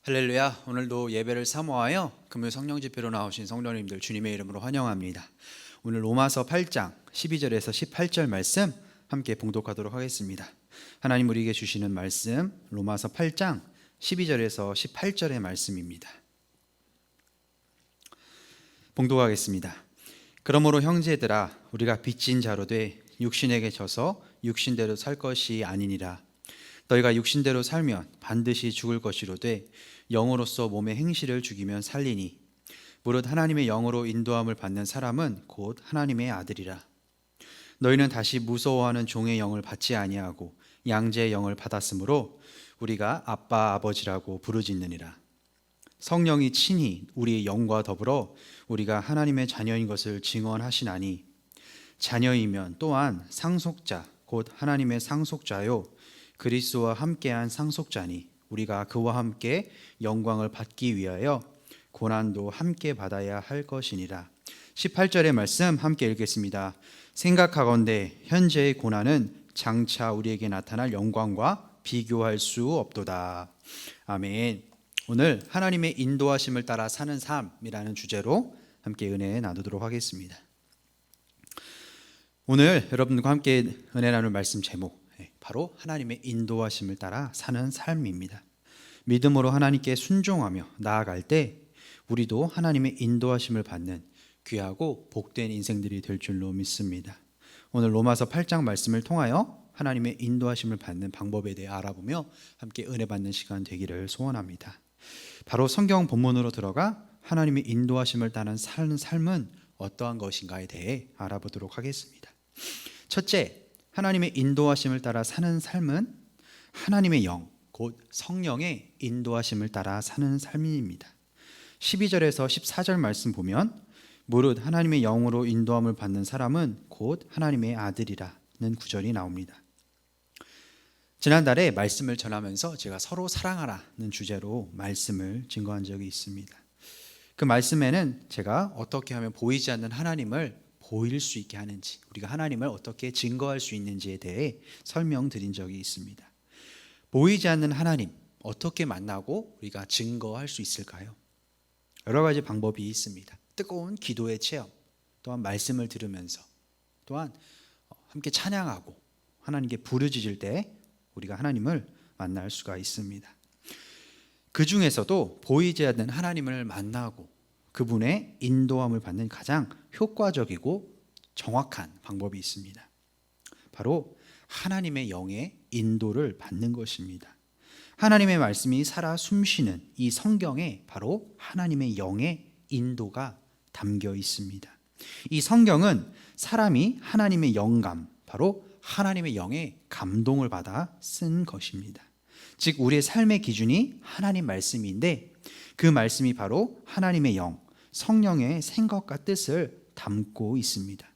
할렐루야. 오늘도 예배를 사모하여 금요 성령 집회로 나오신 성도님들 주님의 이름으로 환영합니다. 오늘 로마서 8장 12절에서 18절 말씀 함께 봉독하도록 하겠습니다. 하나님 우리에게 주시는 말씀 로마서 8장 12절에서 18절의 말씀입니다. 봉독하겠습니다. 그러므로 형제들아 우리가 빚진 자로 돼 육신에게 져서 육신대로 살 것이 아니니라. 너희가 육신대로 살면 반드시 죽을 것이로되 영으로서 몸의 행실을 죽이면 살리니 무릇 하나님의 영으로 인도함을 받는 사람은 곧 하나님의 아들이라. 너희는 다시 무서워하는 종의 영을 받지 아니하고 양제의 영을 받았으므로 우리가 아빠 아버지라고 부르짖느니라. 성령이 친히 우리의 영과 더불어 우리가 하나님의 자녀인 것을 증언하시나니 자녀이면 또한 상속자 곧 하나님의 상속자요 그리스도와 함께한 상속자니 우리가 그와 함께 영광을 받기 위하여 고난도 함께 받아야 할 것이니라. 18절의 말씀 함께 읽겠습니다. 생각하건대 현재의 고난은 장차 우리에게 나타날 영광과 비교할 수 없도다. 아멘. 오늘 하나님의 인도하심을 따라 사는 삶이라는 주제로 함께 은혜 나누도록 하겠습니다. 오늘 여러분과 함께 은혜 나눌 말씀 제목 바로 하나님의 인도하심을 따라 사는 삶입니다. 믿음으로 하나님께 순종하며 나아갈 때 우리도 하나님의 인도하심을 받는 귀하고 복된 인생들이 될 줄로 믿습니다. 오늘 로마서 8장 말씀을 통하여 하나님의 인도하심을 받는 방법에 대해 알아보며 함께 은혜 받는 시간 되기를 소원합니다. 바로 성경 본문으로 들어가 하나님의 인도하심을 따라 사는 삶은 어떠한 것인가에 대해 알아보도록 하겠습니다. 첫째, 하나님의 인도하심을 따라 사는 삶은 하나님의 영, 곧 성령의 인도하심을 따라 사는 삶입니다. 12절에서 14절 말씀 보면 무릇 하나님의 영으로 인도함을 받는 사람은 곧 하나님의 아들이라는 구절이 나옵니다. 지난달에 말씀을 전하면서 제가 서로 사랑하라는 주제로 말씀을 증거한 적이 있습니다. 그 말씀에는 제가 어떻게 하면 보이지 않는 하나님을 보일 수 있게 하는지, 우리가 하나님을 어떻게 증거할 수 있는지에 대해 설명드린 적이 있습니다. 보이지 않는 하나님 어떻게 만나고 우리가 증거할 수 있을까요? 여러 가지 방법이 있습니다. 뜨거운 기도의 체험, 또한 말씀을 들으면서, 또한 함께 찬양하고 하나님께 부르짖을 때 우리가 하나님을 만날 수가 있습니다. 그 중에서도 보이지 않는 하나님을 만나고 그분의 인도함을 받는 가장 효과적이고 정확한 방법이 있습니다. 바로 하나님의 영의 인도를 받는 것입니다. 하나님의 말씀이 살아 숨쉬는 이 성경에 바로 하나님의 영의 인도가 담겨 있습니다. 이 성경은 사람이 하나님의 영감, 바로 하나님의 영의 감동을 받아 쓴 것입니다. 즉 우리의 삶의 기준이 하나님 말씀인데 그 말씀이 바로 하나님의 영, 성령의 생각과 뜻을 담고 있습니다.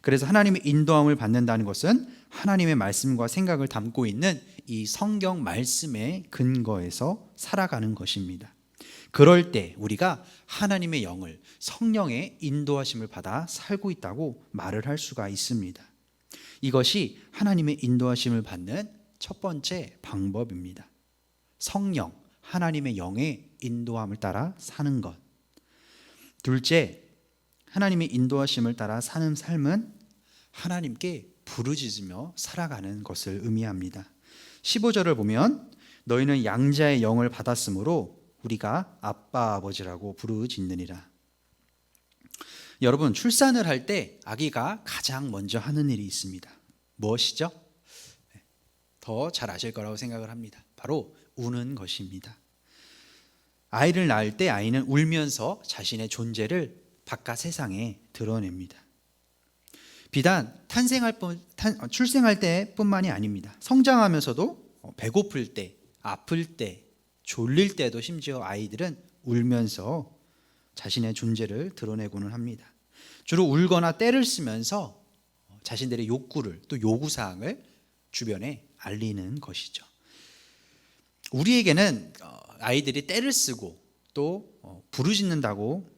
그래서 하나님의 인도함을 받는다는 것은 하나님의 말씀과 생각을 담고 있는 이 성경 말씀의 근거에서 살아가는 것입니다. 그럴 때 우리가 하나님의 영을, 성령의 인도하심을 받아 살고 있다고 말을 할 수가 있습니다. 이것이 하나님의 인도하심을 받는 첫 번째 방법입니다. 성령, 하나님의 영의 인도함을 따라 사는 것. 둘째, 하나님의 인도하심을 따라 사는 삶은 하나님께 부르짖으며 살아가는 것을 의미합니다. 15절을 보면 너희는 양자의 영을 받았으므로 우리가 아빠 아버지라고 부르짖느니라. 여러분, 출산을 할 때 아기가 가장 먼저 하는 일이 있습니다. 무엇이죠? 더 잘 아실 거라고 생각을 합니다. 바로 우는 것입니다. 아이를 낳을 때 아이는 울면서 자신의 존재를 바깥 세상에 드러냅니다. 비단 출생할 때뿐만이 아닙니다. 성장하면서도 배고플 때, 아플 때, 졸릴 때도 심지어 아이들은 울면서 자신의 존재를 드러내고는 합니다. 주로 울거나 떼를 쓰면서 자신들의 욕구를 또 요구사항을 주변에 알리는 것이죠. 우리에게는 아이들이 떼를 쓰고 또 부르짖는다고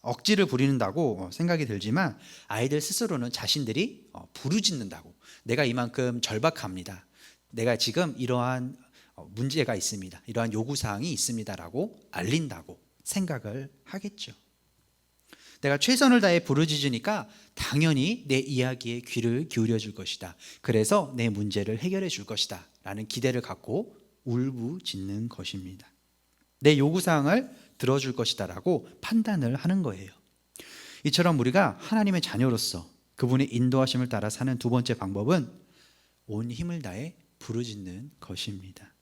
억지를 부리는다고 생각이 들지만 아이들 스스로는 자신들이 부르짖는다고 내가 이만큼 절박합니다. 내가 지금 이러한 문제가 있습니다. 이러한 요구사항이 있습니다라고 알린다고 생각을 하겠죠. 내가 최선을 다해 부르짖으니까 당연히 내 이야기에 귀를 기울여 줄 것이다. 그래서 내 문제를 해결해 줄 것이다 라는 기대를 갖고 울부짖는 것입니다. 내 요구사항을 들어줄 것이다 라고 판단을 하는 거예요. 이처럼 우리가 하나님의 자녀로서 그분의 인도하심을 따라 사는 두 번째 방법은 온 힘을 다해 부르짖는 것입니다.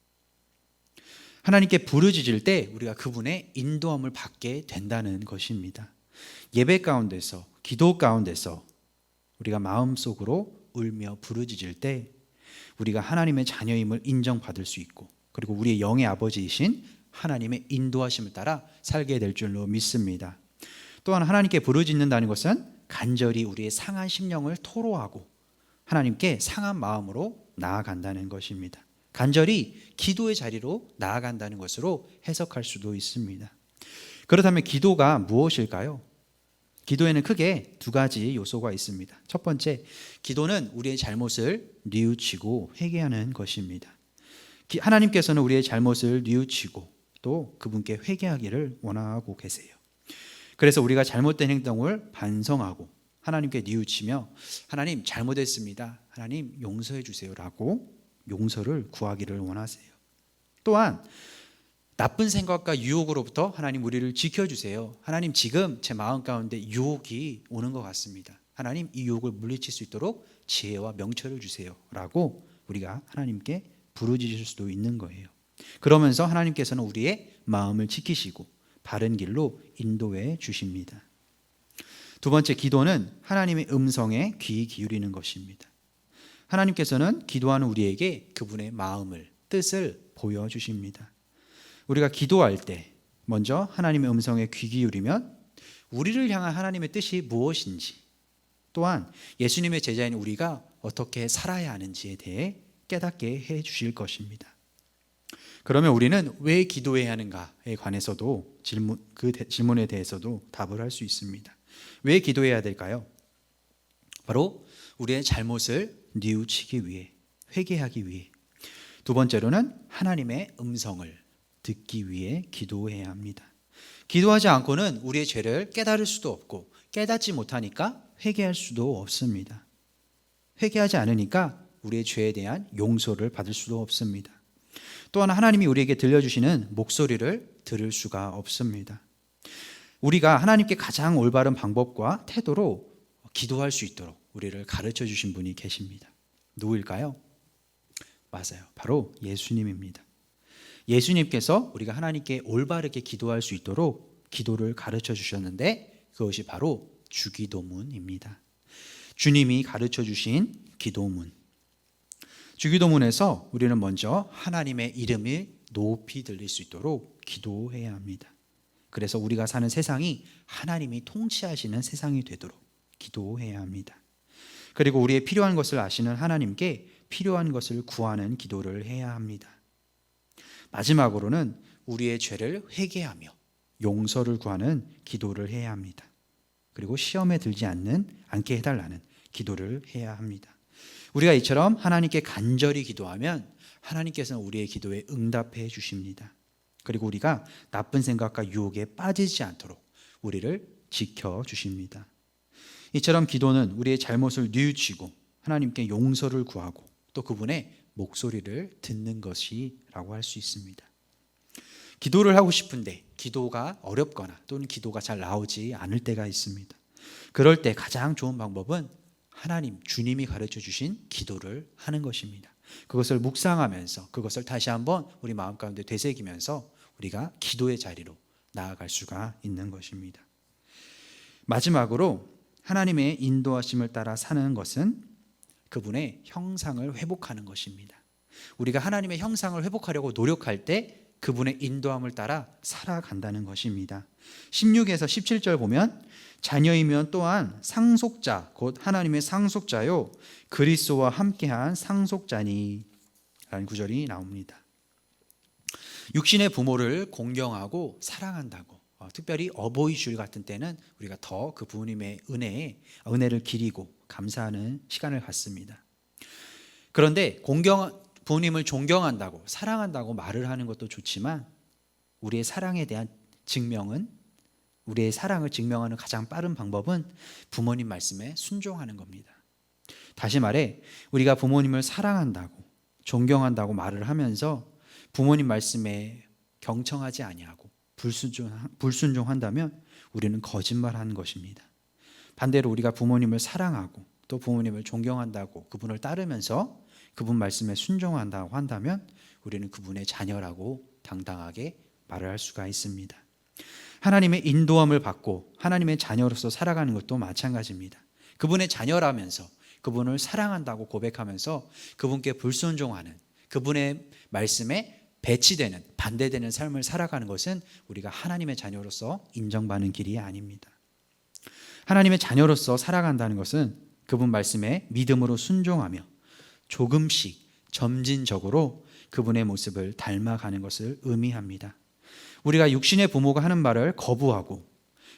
하나님께 부르짖을 때 우리가 그분의 인도함을 받게 된다는 것입니다. 예배 가운데서, 기도 가운데서 우리가 마음속으로 울며 부르짖을 때 우리가 하나님의 자녀임을 인정받을 수 있고, 그리고 우리의 영의 아버지이신 하나님의 인도하심을 따라 살게 될 줄로 믿습니다. 또한 하나님께 부르짖는다는 것은 간절히 우리의 상한 심령을 토로하고 하나님께 상한 마음으로 나아간다는 것입니다. 간절히 기도의 자리로 나아간다는 것으로 해석할 수도 있습니다. 그렇다면 기도가 무엇일까요? 기도에는 크게 두 가지 요소가 있습니다. 첫 번째, 기도는 우리의 잘못을 뉘우치고 회개하는 것입니다. 하나님께서는 우리의 잘못을 뉘우치고 또 그분께 회개하기를 원하고 계세요. 그래서 우리가 잘못된 행동을 반성하고 하나님께 뉘우치며 하나님 잘못했습니다, 하나님 용서해 주세요 라고 용서를 구하기를 원하세요. 또한 나쁜 생각과 유혹으로부터 하나님 우리를 지켜주세요. 하나님 지금 제 마음 가운데 유혹이 오는 것 같습니다. 하나님 이 유혹을 물리칠 수 있도록 지혜와 명철을 주세요 라고 우리가 하나님께 부르짖을 수도 있는 거예요. 그러면서 하나님께서는 우리의 마음을 지키시고 바른 길로 인도해 주십니다. 두 번째, 기도는 하나님의 음성에 귀 기울이는 것입니다. 하나님께서는 기도하는 우리에게 그분의 마음을, 뜻을 보여주십니다. 우리가 기도할 때 먼저 하나님의 음성에 귀 기울이면 우리를 향한 하나님의 뜻이 무엇인지, 또한 예수님의 제자인 우리가 어떻게 살아야 하는지에 대해 깨닫게 해 주실 것입니다. 그러면 우리는 왜 기도해야 하는가에 관해서도 그 질문에 대해서도 답을 할 수 있습니다. 왜 기도해야 될까요? 바로 우리의 잘못을 뉘우치기 위해, 회개하기 위해. 두 번째로는 하나님의 음성을 듣기 위해 기도해야 합니다. 기도하지 않고는 우리의 죄를 깨달을 수도 없고, 깨닫지 못하니까 회개할 수도 없습니다. 회개하지 않으니까 우리의 죄에 대한 용서를 받을 수도 없습니다. 또한 하나님이 우리에게 들려주시는 목소리를 들을 수가 없습니다. 우리가 하나님께 가장 올바른 방법과 태도로 기도할 수 있도록 우리를 가르쳐 주신 분이 계십니다. 누구일까요? 맞아요. 바로 예수님입니다. 예수님께서 우리가 하나님께 올바르게 기도할 수 있도록 기도를 가르쳐 주셨는데 그것이 바로 주기도문입니다. 주님이 가르쳐 주신 기도문. 주기도문에서 우리는 먼저 하나님의 이름이 높이 들릴 수 있도록 기도해야 합니다. 그래서 우리가 사는 세상이 하나님이 통치하시는 세상이 되도록 기도해야 합니다. 그리고 우리의 필요한 것을 아시는 하나님께 필요한 것을 구하는 기도를 해야 합니다. 마지막으로는 우리의 죄를 회개하며 용서를 구하는 기도를 해야 합니다. 그리고 시험에 들지 않게 해달라는 기도를 해야 합니다. 우리가 이처럼 하나님께 간절히 기도하면 하나님께서는 우리의 기도에 응답해 주십니다. 그리고 우리가 나쁜 생각과 유혹에 빠지지 않도록 우리를 지켜주십니다. 이처럼 기도는 우리의 잘못을 뉘우치고 하나님께 용서를 구하고 또 그분의 목소리를 듣는 것이라고 할 수 있습니다. 기도를 하고 싶은데 기도가 어렵거나 또는 기도가 잘 나오지 않을 때가 있습니다. 그럴 때 가장 좋은 방법은 하나님, 주님이 가르쳐 주신 기도를 하는 것입니다. 그것을 묵상하면서 그것을 다시 한번 우리 마음 가운데 되새기면서 우리가 기도의 자리로 나아갈 수가 있는 것입니다. 마지막으로 하나님의 인도하심을 따라 사는 것은 그분의 형상을 회복하는 것입니다. 우리가 하나님의 형상을 회복하려고 노력할 때 그분의 인도함을 따라 살아간다는 것입니다. 16에서 17절 보면 자녀이면 또한 상속자 곧 하나님의 상속자요 그리스도와 함께한 상속자니 라는 구절이 나옵니다. 육신의 부모를 공경하고 사랑한다고, 특별히 어버이 주일 같은 때는 우리가 더 그 부모님의 은혜를 기리고 감사하는 시간을 갖습니다. 그런데 부모님을 존경한다고 사랑한다고 말을 하는 것도 좋지만 우리의 사랑에 대한 증명은 우리의 사랑을 증명하는 가장 빠른 방법은 부모님 말씀에 순종하는 겁니다. 다시 말해 우리가 부모님을 사랑한다고 존경한다고 말을 하면서 부모님 말씀에 경청하지 아니하고 불순종한다면 우리는 거짓말하는 것입니다. 반대로 우리가 부모님을 사랑하고 또 부모님을 존경한다고 그분을 따르면서 그분 말씀에 순종한다고 한다면 우리는 그분의 자녀라고 당당하게 말을 할 수가 있습니다. 하나님의 인도함을 받고 하나님의 자녀로서 살아가는 것도 마찬가지입니다. 그분의 자녀라면서 그분을 사랑한다고 고백하면서 그분께 불순종하는 그분의 말씀에 배치되는 반대되는 삶을 살아가는 것은 우리가 하나님의 자녀로서 인정받는 길이 아닙니다. 하나님의 자녀로서 살아간다는 것은 그분 말씀에 믿음으로 순종하며 조금씩 점진적으로 그분의 모습을 닮아가는 것을 의미합니다. 우리가 육신의 부모가 하는 말을 거부하고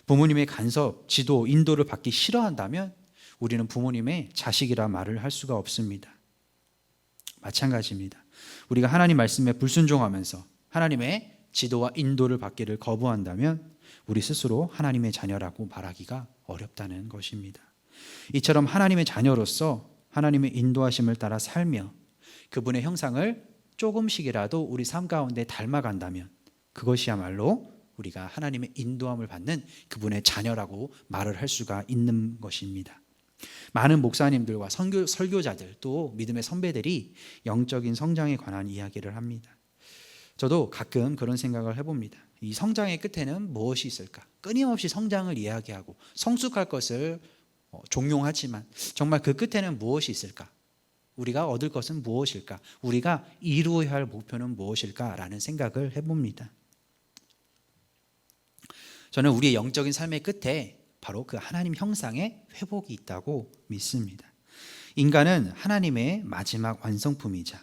부모님의 간섭, 지도, 인도를 받기 싫어한다면 우리는 부모님의 자식이라 말을 할 수가 없습니다. 마찬가지입니다. 우리가 하나님 말씀에 불순종하면서 하나님의 지도와 인도를 받기를 거부한다면 우리 스스로 하나님의 자녀라고 말하기가 어렵다는 것입니다. 이처럼 하나님의 자녀로서 하나님의 인도하심을 따라 살며 그분의 형상을 조금씩이라도 우리 삶 가운데 닮아간다면 그것이야말로 우리가 하나님의 인도함을 받는 그분의 자녀라고 말을 할 수가 있는 것입니다. 많은 목사님들과 설교자들 또 믿음의 선배들이 영적인 성장에 관한 이야기를 합니다. 저도 가끔 그런 생각을 해봅니다. 이 성장의 끝에는 무엇이 있을까? 끊임없이 성장을 이야기하고 성숙할 것을 종용하지만 정말 그 끝에는 무엇이 있을까? 우리가 얻을 것은 무엇일까? 우리가 이루어야 할 목표는 무엇일까라는 생각을 해봅니다. 저는 우리의 영적인 삶의 끝에 바로 그 하나님 형상의 회복이 있다고 믿습니다. 인간은 하나님의 마지막 완성품이자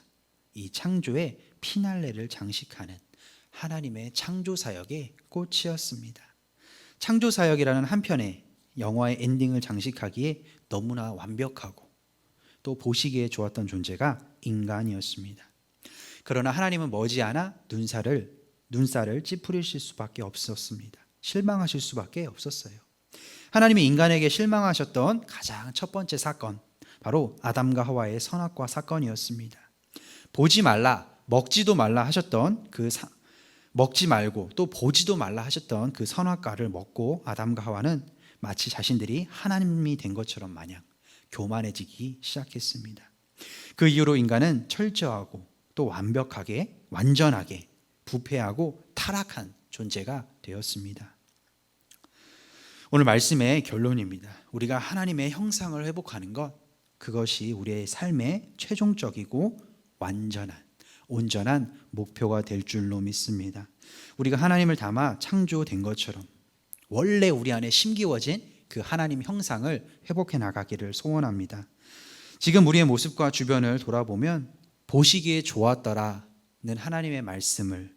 이 창조의 피날레를 장식하는 하나님의 창조사역의 꽃이었습니다. 창조사역이라는 한편의 영화의 엔딩을 장식하기에 너무나 완벽하고 또 보시기에 좋았던 존재가 인간이었습니다. 그러나 하나님은 머지않아 눈살을 찌푸리실 수밖에 없었습니다. 실망하실 수밖에 없었어요. 하나님이 인간에게 실망하셨던 가장 첫 번째 사건, 바로 아담과 하와의 선악과 사건이었습니다. 보지 말라, 먹지도 말라 하셨던 먹지 말고 또 보지도 말라 하셨던 그 선악과를 먹고 아담과 하와는 마치 자신들이 하나님이 된 것처럼 마냥 교만해지기 시작했습니다. 그 이후로 인간은 철저하고 또 완전하게 부패하고 타락한 존재가 되었습니다. 오늘 말씀의 결론입니다. 우리가 하나님의 형상을 회복하는 것, 그것이 우리의 삶의 최종적이고 온전한 목표가 될 줄로 믿습니다. 우리가 하나님을 닮아 창조된 것처럼 원래 우리 안에 심기워진 그 하나님 형상을 회복해 나가기를 소원합니다. 지금 우리의 모습과 주변을 돌아보면 보시기에 좋았더라는 하나님의 말씀을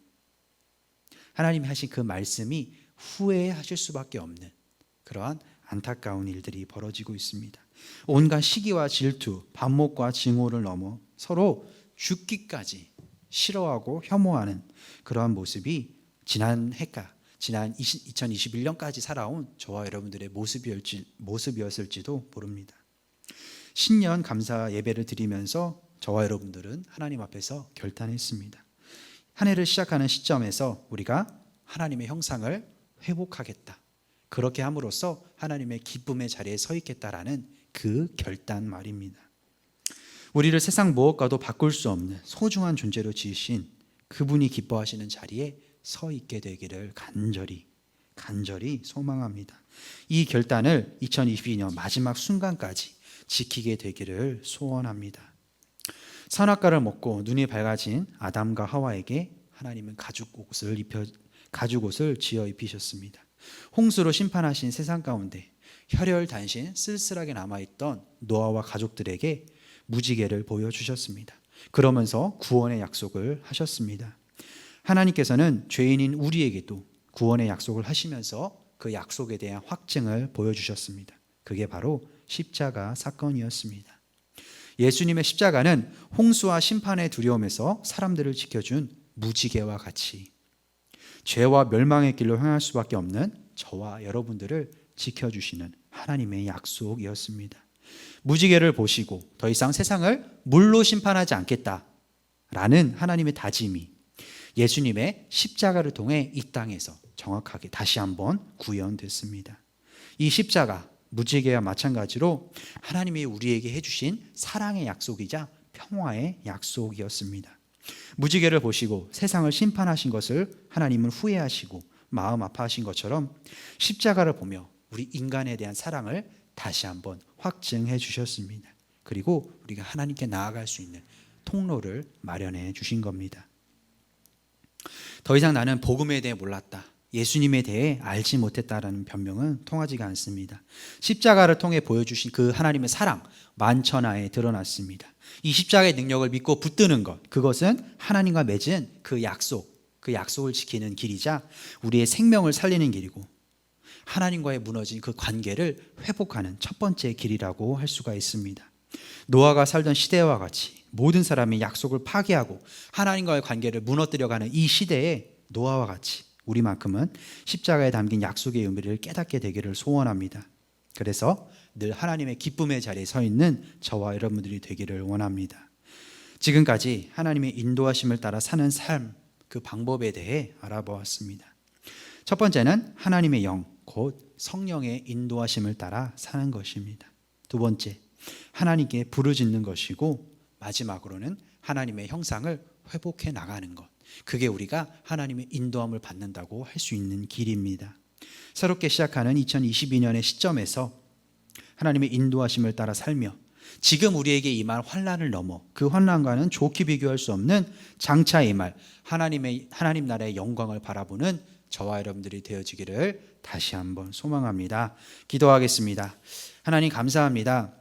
하나님이 하신 그 말씀이 후회하실 수밖에 없는 그러한 안타까운 일들이 벌어지고 있습니다. 온갖 시기와 질투, 반목과 증오를 넘어 서로 죽기까지 싫어하고 혐오하는 그러한 모습이 지난 2021년까지 살아온 저와 여러분들의 모습이었을지도 모릅니다. 신년 감사 예배를 드리면서 저와 여러분들은 하나님 앞에서 결단했습니다. 한 해를 시작하는 시점에서 우리가 하나님의 형상을 회복하겠다. 그렇게 함으로써 하나님의 기쁨의 자리에 서 있겠다라는 그 결단 말입니다. 우리를 세상 무엇과도 바꿀 수 없는 소중한 존재로 지으신 그분이 기뻐하시는 자리에 서 있게 되기를 간절히 소망합니다. 이 결단을 2022년 마지막 순간까지 지키게 되기를 소원합니다. 선악과를 먹고 눈이 밝아진 아담과 하와에게 하나님은 가죽옷을 지어 입히셨습니다. 홍수로 심판하신 세상 가운데 혈혈단신 쓸쓸하게 남아있던 노아와 가족들에게 무지개를 보여주셨습니다. 그러면서 구원의 약속을 하셨습니다. 하나님께서는 죄인인 우리에게도 구원의 약속을 하시면서 그 약속에 대한 확증을 보여주셨습니다. 그게 바로 십자가 사건이었습니다. 예수님의 십자가는 홍수와 심판의 두려움에서 사람들을 지켜준 무지개와 같이 죄와 멸망의 길로 향할 수밖에 없는 저와 여러분들을 지켜주시는 하나님의 약속이었습니다. 무지개를 보시고 더 이상 세상을 물로 심판하지 않겠다라는 하나님의 다짐이 예수님의 십자가를 통해 이 땅에서 정확하게 다시 한번 구현됐습니다. 이 십자가, 무지개와 마찬가지로 하나님이 우리에게 해주신 사랑의 약속이자 평화의 약속이었습니다. 무지개를 보시고 세상을 심판하신 것을 하나님은 후회하시고 마음 아파하신 것처럼 십자가를 보며 우리 인간에 대한 사랑을 다시 한번 확증해 주셨습니다. 그리고 우리가 하나님께 나아갈 수 있는 통로를 마련해 주신 겁니다. 더 이상 나는 복음에 대해 몰랐다, 예수님에 대해 알지 못했다라는 변명은 통하지가 않습니다. 십자가를 통해 보여주신 그 하나님의 사랑 만천하에 드러났습니다. 이 십자가의 능력을 믿고 붙드는 것, 그것은 하나님과 맺은 그 약속을 지키는 길이자 우리의 생명을 살리는 길이고 하나님과의 무너진 그 관계를 회복하는 첫 번째 길이라고 할 수가 있습니다. 노아가 살던 시대와 같이 모든 사람이 약속을 파괴하고 하나님과의 관계를 무너뜨려가는 이 시대에 노아와 같이 우리만큼은 십자가에 담긴 약속의 의미를 깨닫게 되기를 소원합니다. 그래서 늘 하나님의 기쁨의 자리에 서 있는 저와 여러분들이 되기를 원합니다. 지금까지 하나님의 인도하심을 따라 사는 삶, 그 방법에 대해 알아보았습니다. 첫 번째는 하나님의 영, 곧 성령의 인도하심을 따라 사는 것입니다. 두 번째, 하나님께 부르짖는 것이고 마지막으로는 하나님의 형상을 회복해 나가는 것. 그게 우리가 하나님의 인도함을 받는다고 할 수 있는 길입니다. 새롭게 시작하는 2022년의 시점에서 하나님의 인도하심을 따라 살며 지금 우리에게 임할 환난을 넘어 그 환난과는 좋게 비교할 수 없는 장차 임할 하나님 나라의 영광을 바라보는 저와 여러분들이 되어지기를 다시 한번 소망합니다. 기도하겠습니다. 하나님 감사합니다.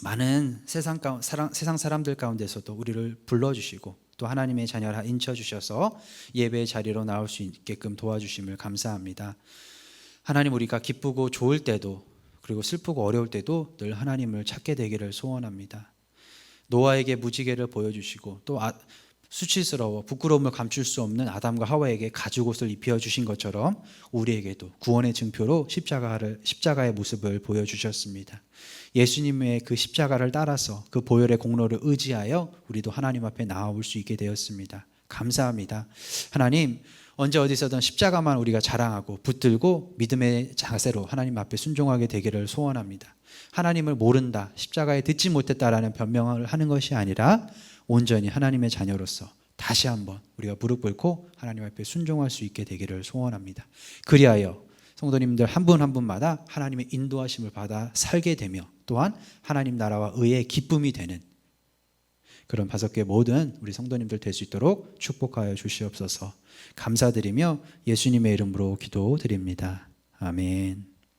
많은 세상 사람들 가운데서도 우리를 불러주시고 또 하나님의 자녀라 인쳐주셔서 예배의 자리로 나올 수 있게끔 도와주심을 감사합니다. 하나님, 우리가 기쁘고 좋을 때도 그리고 슬프고 어려울 때도 늘 하나님을 찾게 되기를 소원합니다. 노아에게 무지개를 보여주시고 또 수치스러워 부끄러움을 감출 수 없는 아담과 하와에게 가죽옷을 입혀주신 것처럼 우리에게도 구원의 증표로 십자가의 모습을 보여주셨습니다. 예수님의 그 십자가를 따라서 그 보혈의 공로를 의지하여 우리도 하나님 앞에 나아올 수 있게 되었습니다. 감사합니다. 하나님, 언제 어디서든 십자가만 우리가 자랑하고 붙들고 믿음의 자세로 하나님 앞에 순종하게 되기를 소원합니다. 하나님을 모른다, 십자가에 듣지 못했다라는 변명을 하는 것이 아니라 온전히 하나님의 자녀로서 다시 한번 우리가 무릎 꿇고 하나님 앞에 순종할 수 있게 되기를 소원합니다. 그리하여 성도님들 한 분 한 분마다 하나님의 인도하심을 받아 살게 되며 또한 하나님 나라와 의의 기쁨이 되는 그런 5개 모든 우리 성도님들 될 수 있도록 축복하여 주시옵소서. 감사드리며 예수님의 이름으로 기도드립니다. 아멘.